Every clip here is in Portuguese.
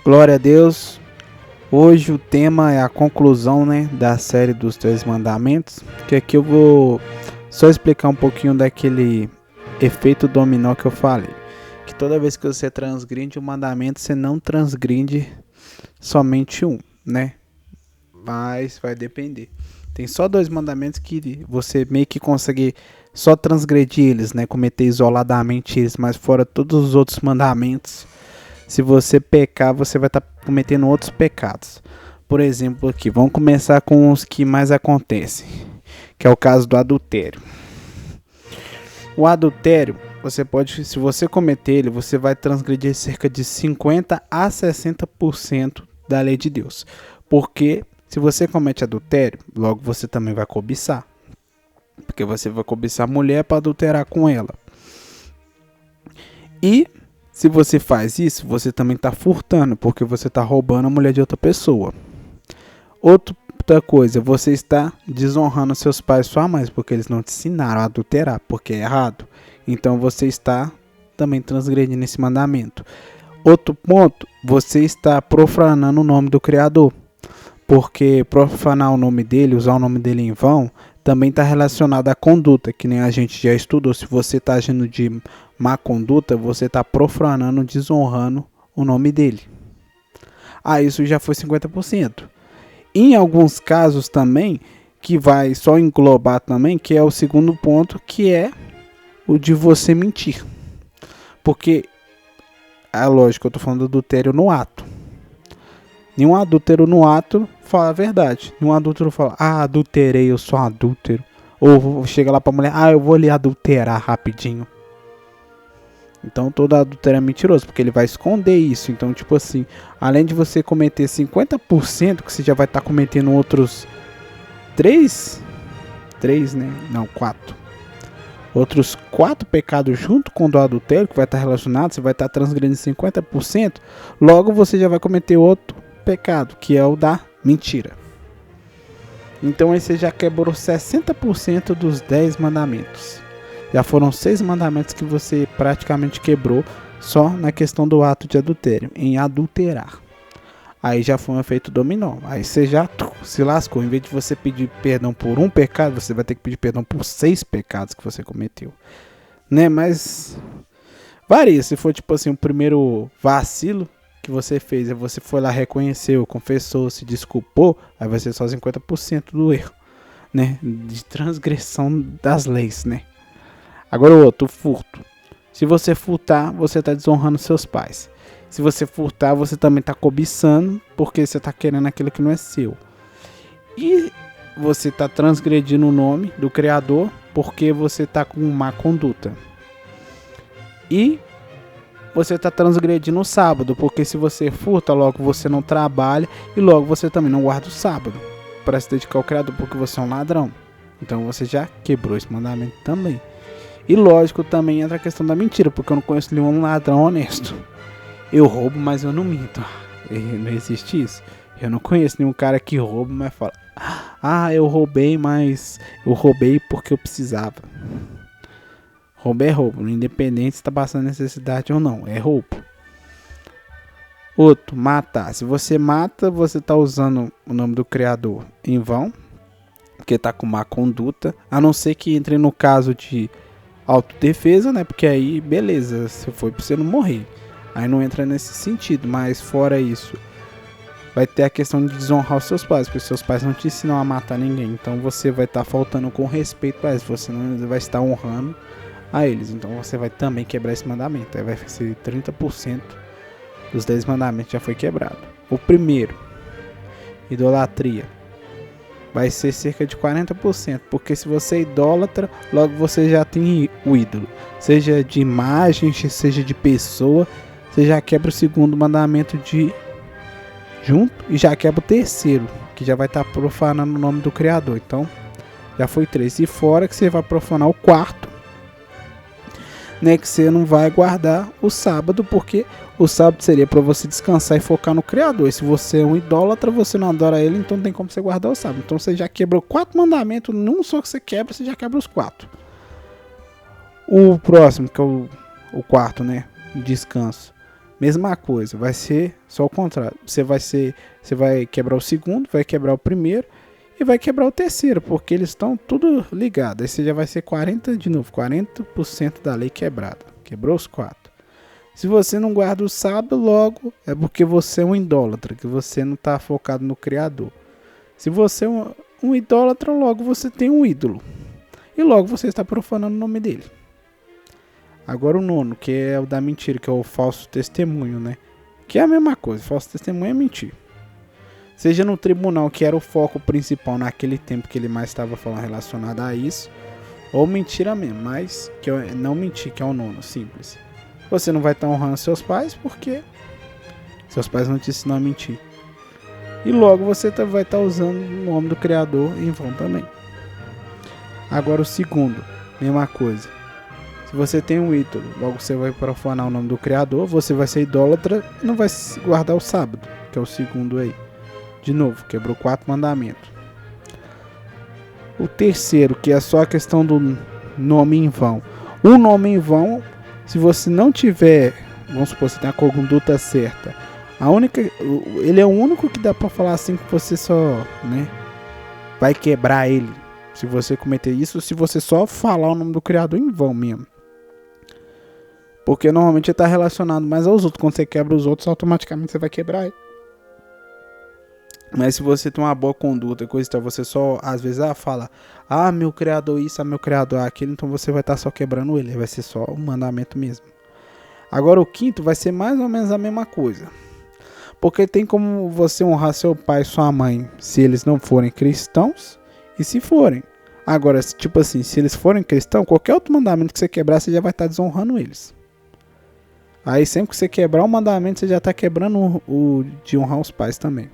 Glória a Deus. Hoje o tema é a conclusão, da série dos 10 mandamentos, que aqui eu vou só explicar um pouquinho daquele efeito dominó que eu falei, que toda vez que você transgride um mandamento, você não transgride somente um, mas vai depender. Tem só 2 mandamentos que você meio que consegue só transgredir eles, cometer isoladamente eles, mas fora todos os outros mandamentos, se você pecar, você vai estar cometendo outros pecados. Por exemplo, aqui, vamos começar com os que mais acontecem, que é o caso do adultério. O adultério, se você cometer ele, você vai transgredir cerca de 50 a 60% da lei de Deus. Porque se você comete adultério, logo você também vai cobiçar. Porque você vai cobiçar a mulher para adulterar com ela. E se você faz isso, você também está furtando, porque você está roubando a mulher de outra pessoa. Outra coisa, você está desonrando seus pais e sua mãe, porque eles não te ensinaram a adulterar, porque é errado. Então você está também transgredindo esse mandamento. Outro ponto, você está profanando o nome do Criador, porque profanar o nome dele, usar o nome dele em vão, também está relacionado à conduta, que nem a gente já estudou. Se você está agindo de má conduta, você está profanando, desonrando o nome dele. Isso já foi 50%. Em alguns casos também, que vai só englobar também, que é o segundo ponto, que é o de você mentir. Porque, lógico, eu estou falando do adultério no ato. Nenhum adúltero no ato fala a verdade. Nenhum adúltero fala, adulterei, eu sou adúltero. Ou chega lá pra mulher, eu vou lhe adulterar rapidinho. Então todo adúltero é mentiroso, porque ele vai esconder isso. Então, tipo assim, além de você cometer 50%, que você já vai estar cometendo outros 4. Outros 4 pecados junto com o do adultério, que vai estar relacionado, você vai estar transgredindo 50%, logo você já vai cometer outro pecado, que é o da mentira. Então aí você já quebrou 60% dos 10 mandamentos. Já foram 6 mandamentos que você praticamente quebrou só na questão do ato de adultério, em adulterar. Aí já foi um efeito dominó. Aí você já se lascou. Em vez de você pedir perdão por um pecado, você vai ter que pedir perdão por 6 pecados que você cometeu. Mas varia. Se for tipo assim, o primeiro vacilo que você fez, você foi lá, reconheceu, confessou, se desculpou, aí vai ser só 50% do erro, de transgressão das leis, Agora o outro, o furto. Se você furtar, você está desonrando seus pais. Se você furtar, você também está cobiçando, porque você está querendo aquilo que não é seu. E você está transgredindo o nome do Criador, porque você está com má conduta. E você está transgredindo o sábado, porque se você furta, logo você não trabalha e logo você também não guarda o sábado para se dedicar ao Criador, porque você é um ladrão. Então você já quebrou esse mandamento também. E lógico, também entra a questão da mentira, porque eu não conheço nenhum ladrão honesto. Eu roubo, mas eu não minto. Não existe isso. Eu não conheço nenhum cara que rouba, mas fala, eu roubei, mas eu roubei porque eu precisava. Roubo é roubo, independente se está passando necessidade ou não, é roubo. Outro, matar. Se você mata, você está usando o nome do Criador em vão, porque está com má conduta, a não ser que entre no caso de autodefesa, porque aí, beleza, se foi para você não morrer. Aí não entra nesse sentido, mas fora isso, vai ter a questão de desonrar os seus pais, porque seus pais não te ensinam a matar ninguém. Então você vai estar faltando com respeito para eles, você não vai estar honrando a eles. Então você vai também quebrar esse mandamento. Aí vai ser 30% dos 10 mandamentos já foi quebrado. O primeiro, idolatria, vai ser cerca de 40%, porque se você é idólatra, logo você já tem o ídolo, seja de imagem, seja de pessoa, você já quebra o segundo mandamento junto e já quebra o terceiro, que já vai estar profanando o nome do Criador. Então já foi 3, e fora que você vai profanar o quarto, que você não vai guardar o sábado, porque o sábado seria para você descansar e focar no Criador. E se você é um idólatra, você não adora ele, então não tem como você guardar o sábado. Então você já quebrou 4 mandamentos, num só que você quebra, você já quebra os 4. O próximo, que é o quarto, descanso. mesma coisa, vai ser só o contrário. Você vai quebrar o segundo, vai quebrar o primeiro e vai quebrar o terceiro, porque eles estão tudo ligados. Aí você já vai ser 40 de novo, 40% da lei quebrada. Quebrou os 4. Se você não guarda o sábado, logo é porque você é um idólatra, que você não está focado no Criador. Se você é um idólatra, logo você tem um ídolo. E logo você está profanando o nome dele. Agora o 9, que é o da mentira, que é o falso testemunho, né? Que é a mesma coisa, falso testemunho é mentir. Seja no tribunal, que era o foco principal naquele tempo que ele mais estava falando relacionado a isso, ou mentira mesmo, mas que não mentir, que é o 9, simples. Você não vai estar honrando seus pais porque seus pais não te ensinam a mentir. E logo você vai estar usando o nome do Criador em vão também. Agora o segundo, mesma coisa. Se você tem um ídolo, logo você vai profanar o nome do Criador, você vai ser idólatra e não vai guardar o sábado, que é o segundo aí. De novo, quebrou 4 mandamentos. O terceiro, que é só a questão do nome em vão. O nome em vão, se você não tiver, vamos supor, você tem a conduta certa, ele é o único que dá pra falar assim que você só, né, vai quebrar ele. Se você cometer isso, se você só falar o nome do Criador em vão mesmo. Porque normalmente ele está relacionado mais aos outros. Quando você quebra os outros, automaticamente você vai quebrar ele. Mas se você tem uma boa conduta, coisa, então você só, às vezes, fala, meu Criador isso, meu Criador aquilo, então você vai estar só quebrando ele. Vai ser só um mandamento mesmo. Agora o quinto vai ser mais ou menos a mesma coisa. Porque tem como você honrar seu pai e sua mãe se eles não forem cristãos e se forem. Agora, tipo assim, se eles forem cristãos, qualquer outro mandamento que você quebrar, você já vai estar desonrando eles. Aí sempre que você quebrar o mandamento, você já está quebrando o de honrar os pais também.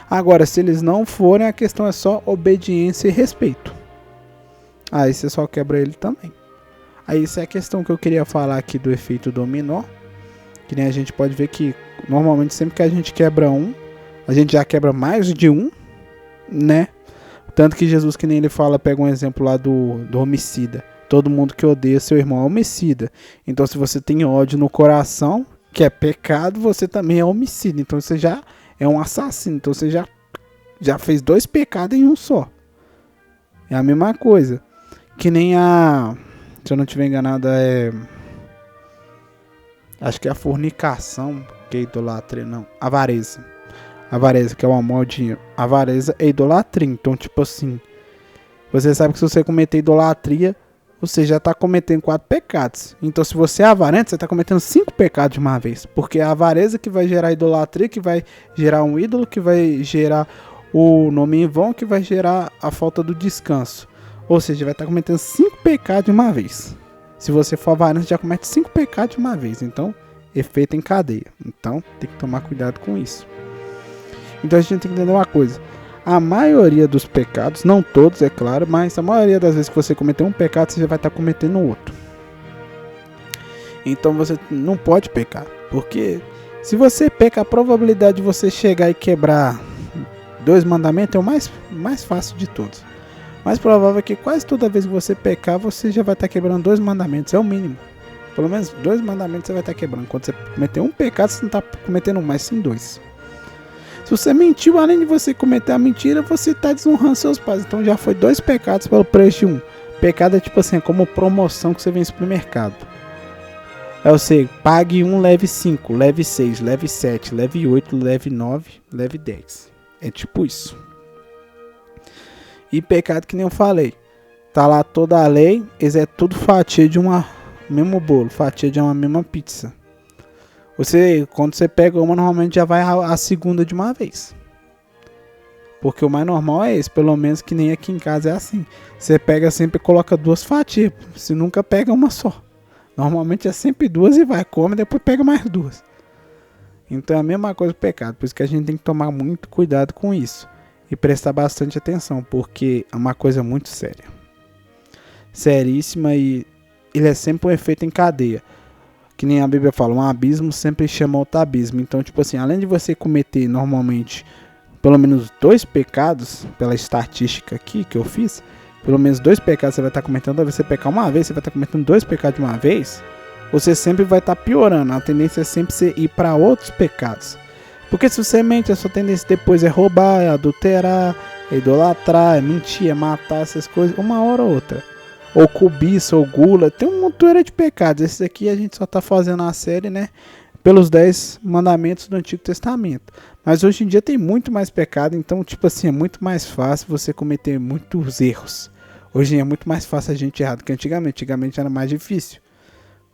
Agora, se eles não forem, a questão é só obediência e respeito. Aí você só quebra ele também. Aí isso é a questão que eu queria falar aqui do efeito dominó. Que nem a gente pode ver que normalmente sempre que a gente quebra um, a gente já quebra mais de um, né? Tanto que Jesus, que nem ele fala, pega um exemplo lá do homicida. Todo mundo que odeia seu irmão é homicida. Então se você tem ódio no coração, que é pecado, você também é homicida. Então você já é um assassino. Então você já fez 2 pecados em um só. É a mesma coisa. Que nem se eu não estiver enganado, acho que é a fornicação, que é idolatria, não. Avareza. Avareza, que é o amor ao dinheiro. Avareza é idolatria. Então, tipo assim, você sabe que se você cometer idolatria, você já está cometendo 4 pecados. Então, se você é avarento, você está cometendo 5 pecados de uma vez. Porque é a avareza que vai gerar a idolatria, que vai gerar um ídolo, que vai gerar o nome em vão, que vai gerar a falta do descanso. Ou seja, vai estar cometendo 5 pecados de uma vez. Se você for avarento, já comete 5 pecados de uma vez. Então, efeito em cadeia. Então, tem que tomar cuidado com isso. Então, a gente tem que entender uma coisa. A maioria dos pecados, não todos, é claro, mas a maioria das vezes que você cometer um pecado, você já vai estar cometendo outro. Então você não pode pecar, porque se você peca, a probabilidade de você chegar e quebrar 2 mandamentos é o mais fácil de todos. Mais provável é que quase toda vez que você pecar, você já vai estar quebrando 2 mandamentos, é o mínimo. Pelo menos 2 mandamentos você vai estar quebrando. Quando você cometer um pecado, você não está cometendo mais, sim 2. Se você mentiu, além de você cometer a mentira, você está desonrando seus pais. Então já foi 2 pecados pelo preço de 1. Pecado é tipo assim, é como promoção que você vem no supermercado. É você, pague 1, leve 5, leve 6, leve 7, leve 8, leve 9, leve 10. É tipo isso. E pecado que nem eu falei. Tá lá toda a lei, eles é tudo fatia de mesmo bolo, fatia de uma mesma pizza. Quando você pega uma, normalmente já vai a segunda de uma vez. Porque o mais normal é esse, pelo menos que nem aqui em casa é assim. Você pega sempre e coloca 2 fatias, você nunca pega uma só. Normalmente é sempre 2 e vai, come, depois pega mais 2. Então é a mesma coisa do pecado, por isso que a gente tem que tomar muito cuidado com isso. E prestar bastante atenção, porque é uma coisa muito séria. Seríssima, e ele é sempre um efeito em cadeia. Que nem a Bíblia fala, um abismo sempre chama outro abismo. Então, tipo assim, além de você cometer normalmente pelo menos 2 pecados, pela estatística aqui que eu fiz, pelo menos 2 pecados você vai estar cometendo. Toda vez que você pecar uma vez, você vai estar cometendo 2 pecados de uma vez. você sempre vai estar piorando. A tendência é sempre você ir para outros pecados. Porque se você mente, a sua tendência depois é roubar, é adulterar, é idolatrar, é mentir, é matar, essas coisas, uma hora ou outra. Ou cobiça, ou gula, tem uma montoeira de pecados. Esse aqui a gente só tá fazendo a série, né, pelos 10 mandamentos do Antigo Testamento. Mas hoje em dia tem muito mais pecado, então, tipo assim, é muito mais fácil você cometer muitos erros. Hoje é muito mais fácil a gente errar do que antigamente. Antigamente era mais difícil.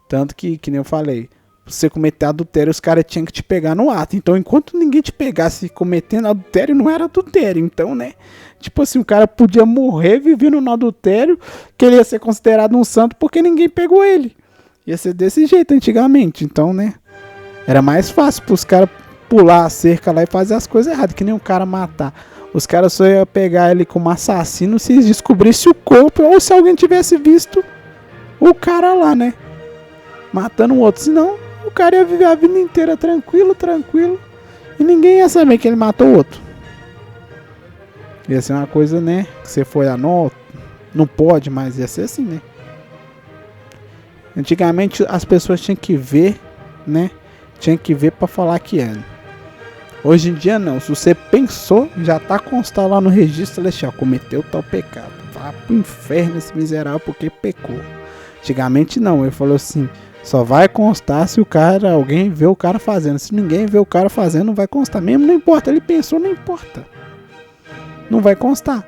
Tanto que nem eu falei, você cometer adultério, os caras tinham que te pegar no ato. Então, enquanto ninguém te pegasse cometendo adultério, não era adultério. Então, né? Tipo assim, o cara podia morrer vivendo no adultério, que ele ia ser considerado um santo porque ninguém pegou ele. Ia ser desse jeito antigamente. Então, né? Era mais fácil pros caras pular a cerca lá e fazer as coisas erradas, que nem um cara matar. Os caras só iam pegar ele como assassino se eles descobrissem o corpo ou se alguém tivesse visto o cara lá, né? Matando o outro. Senão, o cara ia viver a vida inteira tranquilo. E ninguém ia saber que ele matou o outro. Ia ser uma coisa, né? Que você foi não pode, mas ia ser assim, né? Antigamente as pessoas tinham que ver, né? Tinha que ver pra falar que era. Hoje em dia não. Se você pensou, já tá constado lá no registro celestial. Cometeu tal pecado. Vá pro inferno esse miserável porque pecou. Antigamente não. Ele falou assim: só vai constar se alguém vê o cara fazendo. Se ninguém vê o cara fazendo, não vai constar. Mesmo não importa. Ele pensou, não importa. Não vai constar.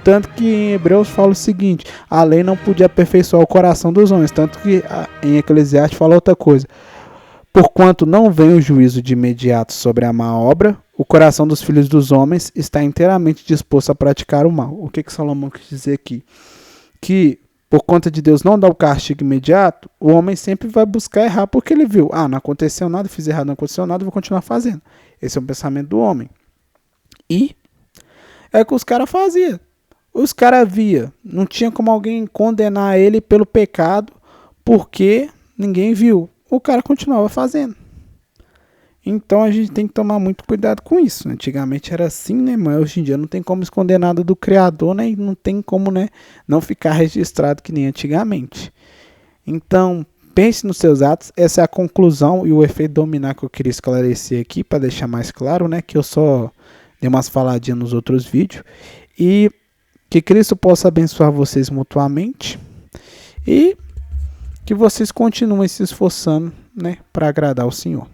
Tanto que em Hebreus fala o seguinte: a lei não podia aperfeiçoar o coração dos homens. Tanto que em Eclesiastes fala outra coisa: porquanto não vem o juízo de imediato sobre a má obra, o coração dos filhos dos homens está inteiramente disposto a praticar o mal. O que Salomão quis dizer aqui? Que por conta de Deus não dar o castigo imediato, o homem sempre vai buscar errar porque ele viu: não aconteceu nada, fiz errado, não aconteceu nada, vou continuar fazendo. Esse é o pensamento do homem. E é o que os caras faziam. Os caras via, não tinha como alguém condenar ele pelo pecado porque ninguém viu. O cara continuava fazendo. Então a gente tem que tomar muito cuidado com isso. Antigamente era assim, né? Mas hoje em dia não tem como esconder nada do Criador, né? E não tem como, né, não ficar registrado que nem antigamente. Então, pense nos seus atos. Essa é a conclusão e o efeito dominar que eu queria esclarecer aqui, para deixar mais claro, né? Que eu só dei umas faladinhas nos outros vídeos. E que Cristo possa abençoar vocês mutuamente. E que vocês continuem se esforçando, né, para agradar o Senhor.